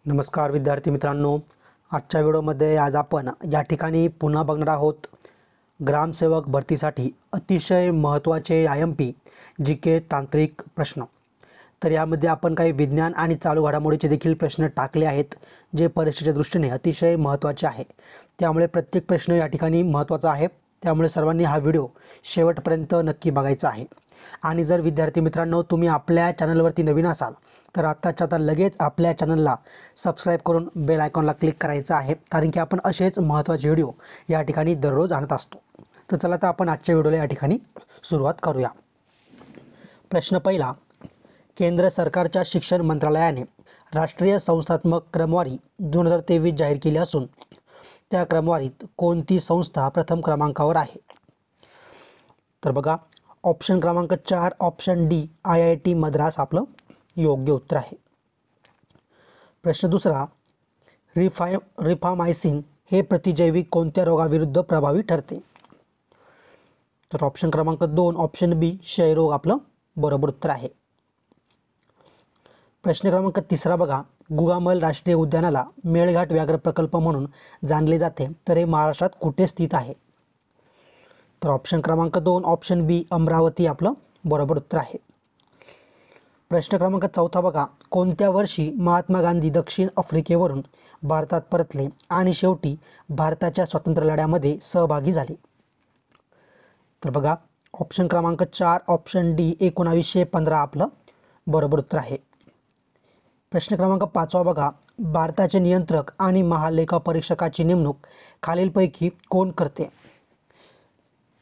नमस्कार विद्यार्थी मित्रांनो, आजच्या व्हिडिओमध्ये आज आपण या ठिकाणी पुन्हा बघणार आहोत ग्रामसेवक भरतीसाठी अतिशय महत्त्वाचे IMP GK तांत्रिक प्रश्न। तर यामध्ये आपण काही विज्ञान आणि चालू घडामोडीचे देखील प्रश्न टाकले आहेत जे परीक्षेच्या दृष्टीने अतिशय महत्त्वाचे आहे। त्यामुळे प्रत्येक प्रश्न या ठिकाणी महत्त्वाचा आहे, त्यामुळे सर्वांनी हा व्हिडिओ शेवटपर्यंत नक्की बघायचा आहे। आणि जर विद्यार्थी मित्रांनो तुम्ही आपल्या चॅनलवरती नवीन असाल तर आत्ताच्या आता लगेच आपल्या चॅनलला सबस्क्राइब करून बेल आयकॉनला क्लिक करायचं आहे, कारण की आपण असेच महत्त्वाचे व्हिडिओ या ठिकाणी दररोज आणत असतो। तर चला आता आपण आजच्या व्हिडिओला या ठिकाणी सुरुवात करूया। प्रश्न पहिला, केंद्र सरकारच्या शिक्षण मंत्रालयाने राष्ट्रीय संस्थात्मक क्रमवारी 2023 जाहीर केली असून त्या क्रमवारीत कोणती संस्था प्रथम क्रमांकावर आहे? तर बघा, ऑप्शन क्रमांक 4 ऑप्शन डी IIT मद्रास आपलं योग्य उत्तर आहे। प्रश्न दुसरा, रिफामायसिन हे प्रतिजैविक कोणत्या रोगाविरुद्ध प्रभावी ठरते? तर ऑप्शन क्रमांक 2 ऑप्शन बी क्षयरोग आपलं बरोबर उत्तर आहे। प्रश्न क्रमांक तिसरा बघा, गुगामल राष्ट्रीय उद्यानाला मेळघाट व्याघ्र प्रकल्प म्हणून जाणले जाते, तर हे महाराष्ट्रात कुठे स्थित आहे? तर ऑप्शन क्रमांक 2 ऑप्शन बी अमरावती आपलं बरोबर उत्तर आहे। प्रश्न क्रमांक चौथा बघा, कोणत्या वर्षी महात्मा गांधी दक्षिण आफ्रिकेवरून भारतात परतले आणि शेवटी भारताच्या स्वातंत्र्य लढ्यामध्ये सहभागी झाले? तर बघा, ऑप्शन क्रमांक 4 ऑप्शन डी 1915 आपलं बरोबर उत्तर आहे। प्रश्न क्रमांक 5 बघा, भारताचे नियंत्रक आणि महालेखापरीक्षकाची नेमणूक खालीलपैकी कोण करते?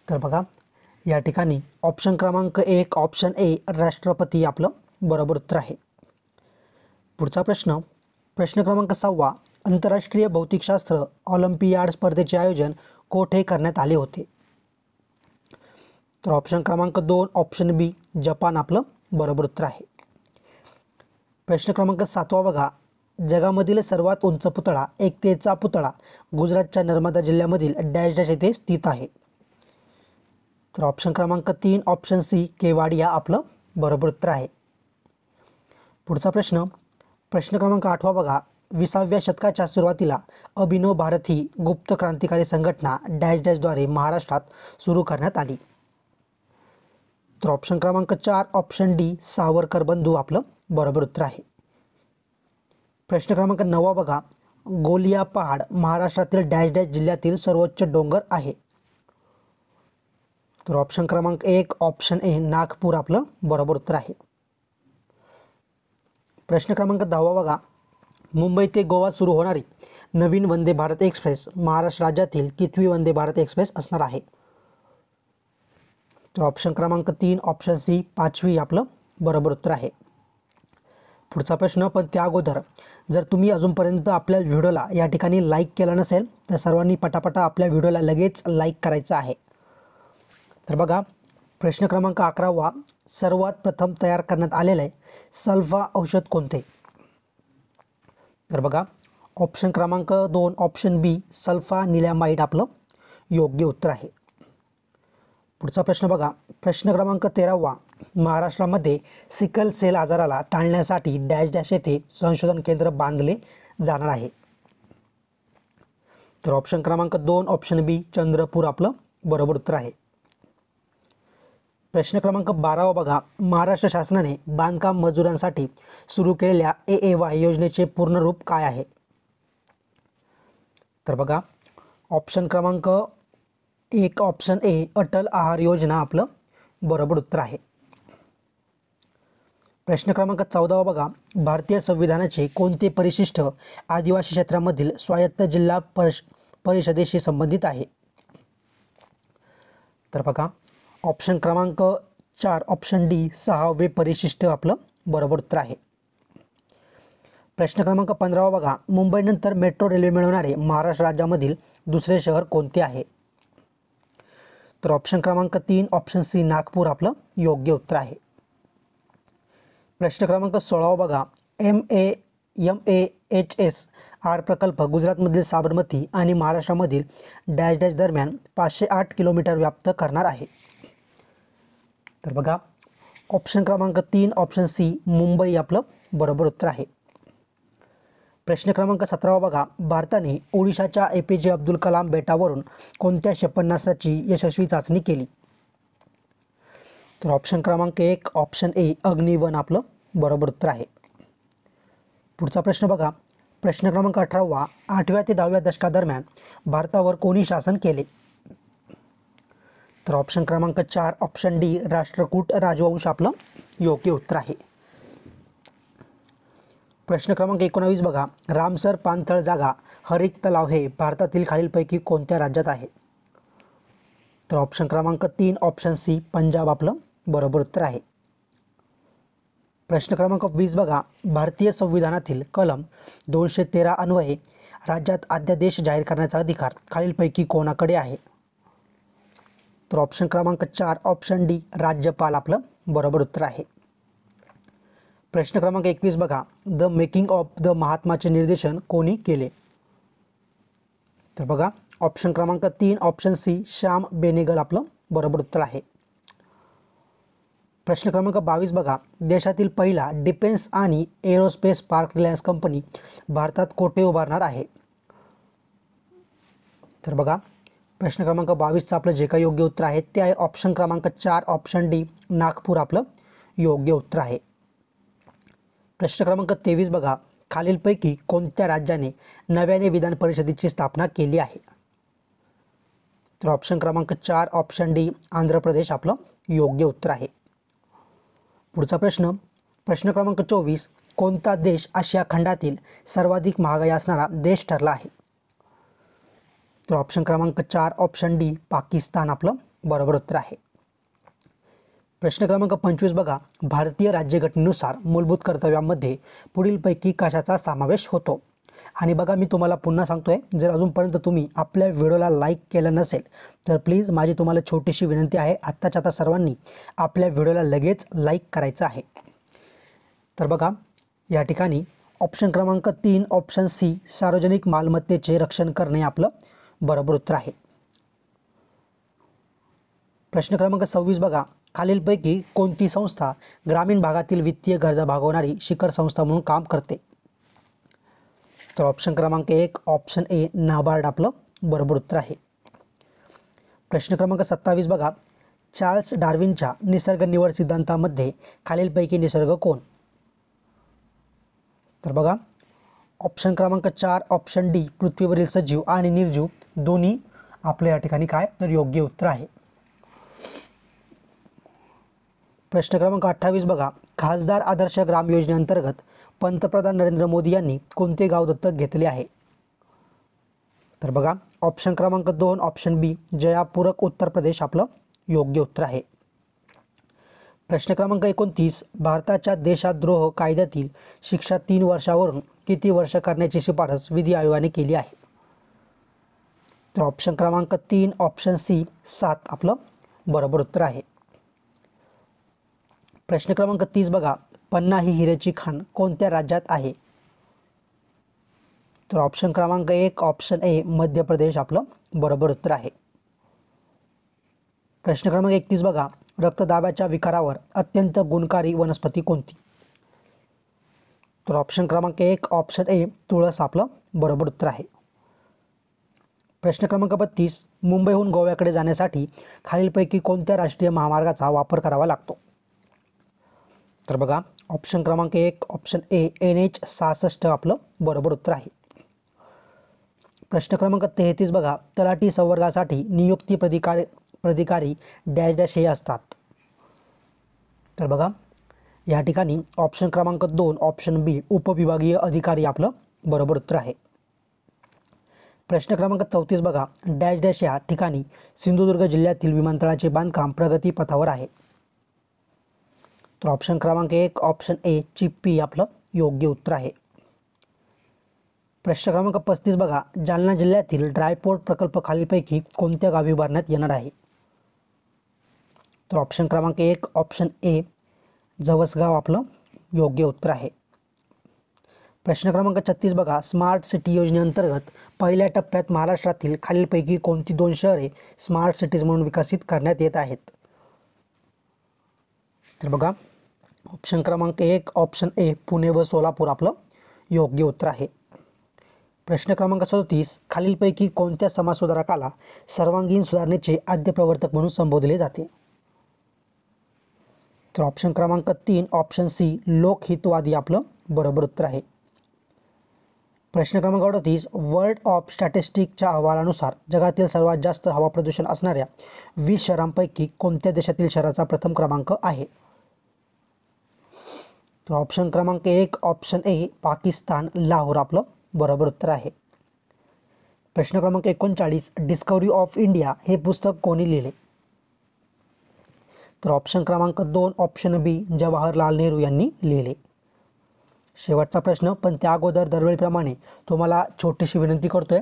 तर बघा, या ठिकाणी ऑप्शन क्रमांक 1 ऑप्शन ए राष्ट्रपती आपलं बरोबर उत्तर आहे। पुढचा प्रश्न, प्रश्न क्रमांक 6 आंतरराष्ट्रीय भौतिकशास्त्र ऑलिम्पियाड स्पर्धेचे आयोजन कोठे करण्यात आले होते? तर ऑप्शन क्रमांक 2 ऑप्शन बी जपान आपलं बरोबर उत्तर आहे। प्रश्न क्रमांक 7 बघा, जगामधील सर्वात उंच पुतळा एकतेचा पुतळा गुजरातच्या नर्मदा जिल्ह्यामधील डॅश डॅश येथे स्थित आहे? तर ऑप्शन क्रमांक 3 ऑप्शन सी केवाडिया आपलं बरोबर उत्तर आहे। पुढचा प्रश्न, प्रश्न क्रमांक 8 बघा, 20व्या शतकाच्या सुरुवातीला अभिनव भारत ही गुप्त क्रांतिकारी संघटना डॅश डॅशद्वारे महाराष्ट्रात सुरू करण्यात आली? तर ऑप्शन क्रमांक 4 ऑप्शन डी सावरकर बंधू आपलं बरोबर उत्तर आहे। प्रश्न क्रमांक 9 बघा, गोलिया पहाड महाराष्ट्रातील डॅश डॅश जिल्ह्यातील सर्वोच्च डोंगर आहे? तर ऑप्शन क्रमांक 1 ऑप्शन ए नागपूर आपलं बरोबर उत्तर आहे। प्रश्न क्रमांक 10 बघा, मुंबई ते गोवा सुरू होणारी नवीन वंदे भारत एक्सप्रेस महाराष्ट्र राज्यातील कितवी वंदे भारत एक्सप्रेस असणार आहे? तर ऑप्शन क्रमांक 3 ऑप्शन सी 5वी आपलं बरोबर उत्तर आहे। पुढचा प्रश्न, पण त्या अगोदर जर तुम्ही अजूनपर्यंत आपल्या व्हिडिओला या ठिकाणी लाईक केला नसेल तर सर्वांनी पटापटा आपल्या व्हिडिओला लगेच लाईक करायचं आहे। तर बघा, प्रश्न क्रमांक 11 सर्वात प्रथम तयार करण्यात आलेले सल्फा औषध कोणते? तर बघा, ऑप्शन क्रमांक 2 ऑप्शन बी सल्फानिलॅमाइड आपलं योग्य उत्तर आहे। पुढचा प्रश्न बघा, प्रश्न क्रमांक 13 महाराष्ट्रामध्ये सिकल सेल आजाराला टाळण्यासाठी डॅश डॅश येथे संशोधन केंद्र बांधले जाणार आहे? तर ऑप्शन क्रमांक 2 ऑप्शन बी चंद्रपूर आपलं बरोबर उत्तर आहे। प्रश्न क्रमांक 12 बघा, महाराष्ट्र शासनाने बांधकाम मजुरांसाठी सुरू केलेल्या AAY योजनेचे पूर्ण रूप काय आहे? तर बघा, ऑप्शन क्रमांक 1 ऑप्शन ए अटल आहार योजना आपलं बरोबर उत्तर आहे। प्रश्न क्रमांक 14 बघा, भारतीय संविधानाचे कोणते परिशिष्ट आदिवासी क्षेत्रामधील स्वायत्त जिल्हा परिषदेशी संबंधित आहे? तर बघा, ऑप्शन क्रमांक 4 ऑप्शन डी 6वे परिशिष्ट आपलं बरोबर उत्तर आहे। प्रश्न क्रमांक 15 बघा, मुंबईनंतर मेट्रो रेल्वे मिळवणारे महाराष्ट्र राज्यामधील दुसरे शहर कोणते आहे? तर ऑप्शन क्रमांक 3 ऑप्शन सी नागपूर आपलं योग्य उत्तर आहे। प्रश्न क्रमांक 16 बघा, MAHSR प्रकल्प गुजरातमधील साबरमती आणि महाराष्ट्रामधील डॅश डॅश दरम्यान 508 किलोमीटर व्याप्त करणार आहे? तर बघा, ऑप्शन क्रमांक 3 ऑप्शन सी मुंबई आपलं बरोबर उत्तर आहे। प्रश्न क्रमांक 17 बघा, भारताने ओडिशाच्या APJ अब्दुल कलाम बेटावरून कोणत्या क्षेपणास्त्राची यशस्वी चाचणी केली? तर ऑप्शन क्रमांक 1 ऑप्शन ए अग्निवन आपलं बरोबर उत्तर आहे. पुढचा प्रश्न बघा, प्रश्न क्रमांक 18 8व्या ते 10व्या दशकादरम्यान भारतावर कोणी शासन केले? तर ऑप्शन क्रमांक 4 ऑप्शन डी राष्ट्रकूट राजवंश आपलं योग्य उत्तर आहे. प्रश्न क्रमांक 19 बघा, रामसर पाणथळ जागा हरित तलाव हे भारतातील खालीलपैकी कोणत्या राज्यात आहे? तर ऑप्शन क्रमांक 3 ऑप्शन सी पंजाब आपलं बरोबर उत्तर आहे. प्रश्न क्रमांक 20 बघा, भारतीय संविधानातील कलम 213 अन्वये राज्यात अध्यादेश जाहीर करण्याचा अधिकार खालीलपैकी कोणाकडे आहे? तर ऑप्शन क्रमांक 4 ऑप्शन डी राज्यपाल आपलं बरोबर उत्तर आहे. प्रश्न क्रमांक 21 बघा, द मेकिंग ऑफ द महात्माचे निर्देशन कोणी केले? तर बघा ऑप्शन क्रमांक 3 ऑप्शन सी श्याम बेनेगल आपलं बरोबर उत्तर आहे. प्रश्न क्रमांक 22 बघा, देशातील पहिला डिफेन्स आणि एरोस्पेस पार्क रिलायन्स कंपनी भारतात कोठे उभारणार आहे? तर बघा प्रश्न क्रमांक 22चं आपलं जे काही योग्य उत्तर आहे ते आहे ऑप्शन क्रमांक 4 ऑप्शन डी नागपूर आपलं योग्य उत्तर आहे. प्रश्न क्रमांक 23 बघा, खालीलपैकी कोणत्या राज्याने नव्याने विधान परिषदेची स्थापना केली आहे? तर ऑप्शन क्रमांक 4 ऑप्शन डी आंध्र प्रदेश आपलं योग्य उत्तर आहे. पुढचा प्रश्न, प्रश्न क्रमांक 24 कोणता देश आशिया खंडातील सर्वाधिक महागाई असणारा देश ठरला आहे? तर ऑप्शन क्रमांक 4 ऑप्शन डी पाकिस्तान आपलं बरोबर उत्तर आहे. प्रश्न क्रमांक 25 बघा, भारतीय राज्यघटनेनुसार मूलभूत कर्तव्यांमध्ये पुढीलपैकी कशाचा समावेश होतो? आणि बघा मी तुम्हाला पुन्हा सांगतोय, जर अजूनपर्यंत तुम्ही आपल्या व्हिडिओला लाईक केलं नसेल तर प्लीज माझी तुम्हाला छोटीशी विनंती आहे, आत्ताच्या आता सर्वांनी आपल्या व्हिडिओला लगेच लाईक करायचं आहे. तर बघा या ठिकाणी ऑप्शन क्रमांक 3 ऑप्शन सी सार्वजनिक मालमत्तेचे रक्षण करणे आपलं बरोबर उत्तर आहे. प्रश्न क्रमांक 26 बघा, खालीलपैकी कोणती संस्था ग्रामीण भागातील वित्तीय गरजा भागवणारी शिखर संस्था म्हणून काम करते? तर ऑप्शन क्रमांक 1 ऑप्शन ए नाबार्ड आपलं बरोबर उत्तर आहे. प्रश्न क्रमांक 27 बघा, चार्ल्स डार्विनच्या निसर्ग निवड सिद्धांतामध्ये खालीलपैकी निसर्ग कोण? तर बघा ऑप्शन क्रमांक 4 ऑप्शन डी पृथ्वीवरील सजीव आणि निर्जीव दोन्ही आपल्या या ठिकाणी काय तर योग्य उत्तर आहे. प्रश्न क्रमांक 28 बघा, खासदार आदर्श ग्राम योजनेअंतर्गत पंतप्रधान नरेंद्र मोदी यांनी कोणते गाव दत्तक घेतले आहे? तर बघा ऑप्शन क्रमांक 2 ऑप्शन बी जयापूरक उत्तर प्रदेश आपलं योग्य उत्तर आहे. प्रश्न क्रमांक 29 भारताच्या देशद्रोह कायद्यातील शिक्षा 3 वर्षावरून किती वर्ष करण्याची शिफारस विधी आयोगाने केली आहे? तर ऑप्शन क्रमांक 3 ऑप्शन सी 7 आपलं बरोबर उत्तर आहे. प्रश्न क्रमांक 30 बघा, पन्ना ही हिऱ्याची खाण कोणत्या राज्यात आहे? तर ऑप्शन क्रमांक 1 ऑप्शन ए मध्य प्रदेश आपलं बरोबर उत्तर आहे. प्रश्न क्रमांक 31 बघा, रक्तदाबाच्या विकारावर अत्यंत गुणकारी वनस्पती कोणती? तर ऑप्शन क्रमांक 1 ऑप्शन ए तुळस आपलं बरोबर उत्तर आहे. प्रश्न क्रमांक 32 मुंबईहून गोव्याकडे जाण्यासाठी खालीलपैकी कोणत्या राष्ट्रीय महामार्गाचा वापर करावा लागतो? तर बघा ऑप्शन क्रमांक 1 ऑप्शन ए NH 66 आपलं बरोबर उत्तर आहे. प्रश्न क्रमांक 33 बघा, तलाठी संवर्गासाठी नियुक्ती प्राधिकारी डॅश डॅश हे असतात. तर बघा या ठिकाणी ऑप्शन क्रमांक 2 ऑप्शन बी उपविभागीय अधिकारी आपलं बरोबर उत्तर आहे. प्रश्न क्रमांक 34 बघा, डॅश डॅश या ठिकाणी सिंधुदुर्ग जिल्ह्यातील विमानतळाचे बांधकाम प्रगतीपथावर आहे. तर ऑप्शन क्रमांक 1 ऑप्शन ए चिप्पी आपलं योग्य उत्तर आहे. प्रश्न क्रमांक 35 बघा, जालना जिल्ह्यातील ड्रायपोर्ट प्रकल्प खालीलपैकी कोणत्या गावी उभारण्यात येणार आहे? तर ऑप्शन क्रमांक 1 ऑप्शन ए जवसगाव आपलं योग्य उत्तर आहे. प्रश्न क्रमांक 36 बघा, स्मार्ट सिटी योजनेअंतर्गत पहिल्या टप्प्यात महाराष्ट्रातील खालीलपैकी कोणती 2 शहरे स्मार्ट सिटीज म्हणून विकसित करण्यात येत आहेत? तर बघा ऑप्शन क्रमांक 1 ऑप्शन ए पुणे व सोलापूर आपलं योग्य उत्तर आहे. प्रश्न क्रमांक 37, खालीलपैकी कोणत्या समाजसुधारकाला सर्वांगीण सुधारणेचे आद्य प्रवर्तक म्हणून संबोधले जाते? तर ऑप्शन क्रमांक 3 ऑप्शन सी लोकहितवादी आपलं बरोबर उत्तर आहे. प्रश्न क्रमांक 38, वर्ल्ड ऑफ स्टॅटिस्टिकच्या अहवालानुसार जगातील सर्वात जास्त हवा प्रदूषण असणाऱ्या 20 शहरांपैकी कोणत्या देशातील शहराचा प्रथम क्रमांक आहे? तर ऑप्शन क्रमांक 1 ऑप्शन ए पाकिस्तान लाहोर आपलं बरोबर उत्तर आहे. प्रश्न क्रमांक 39, डिस्कवरी ऑफ इंडिया हे पुस्तक कोणी लिहिले? तर ऑप्शन क्रमांक 2 ऑप्शन बी जवाहरलाल नेहरू यांनी लिहिले. शेवटचा प्रश्न, पण त्या अगोदर दरवेळीप्रमाणे तुम्हाला छोटीशी विनंती करतोय,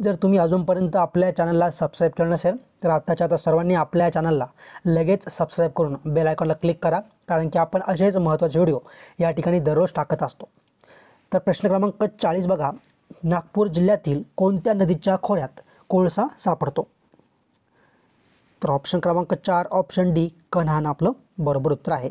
जर तुम्ही अजूनपर्यंत आपल्या चॅनलला सबस्क्राईब केलं नसेल तर आत्ताच्या आता सर्वांनी आपल्या चॅनलला लगेच सबस्क्राईब करून बेल आयकॉनला क्लिक करा, कारण की आपण असेच महत्त्वाचे व्हिडिओ या ठिकाणी दररोज टाकत असतो. तर प्रश्न क्रमांक 40 बघा, नागपूर जिल्ह्यातील कोणत्या नदीच्या खोऱ्यात कोळसा सापडतो? तर ऑप्शन क्रमांक 4 ऑप्शन डी कन्हान आपलं बरोबर उत्तर आहे.